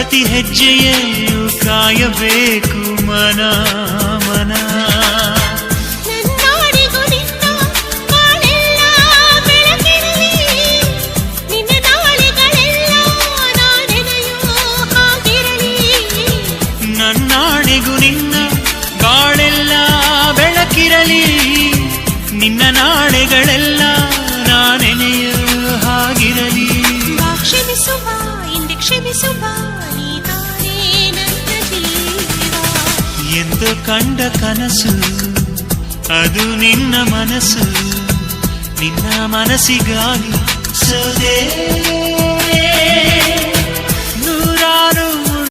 ಪ್ರತಿ ಹೆಜ್ಜೆಯಲ್ಲೂ ಕಾಯಬೇಕು ಮನ ಮನ. ನನ್ನಾಣೆಗೂ ನಿನ್ನ ಬಾಳೆಲ್ಲ ಬೆಳಕಿರಲಿ, ನಿನ್ನ ನಾಳೆಗಳೆಲ್ಲ ನಾನೆನೆಯ ಹಾಗಿರಲಿ. ಕ್ಷಮಿಸುವ ಹಿಂದೆ ಕ್ಷಮಿಸುವ ನೀನೇ ನನ್ನ ಜೀವ ಎಂದು ಕಂಡ ಕನಸು ಅದು ನಿನ್ನ ಮನಸ್ಸು, ನಿನ್ನ ಮನಸ್ಸಿಗಾಗಿ ಸೋದೆ.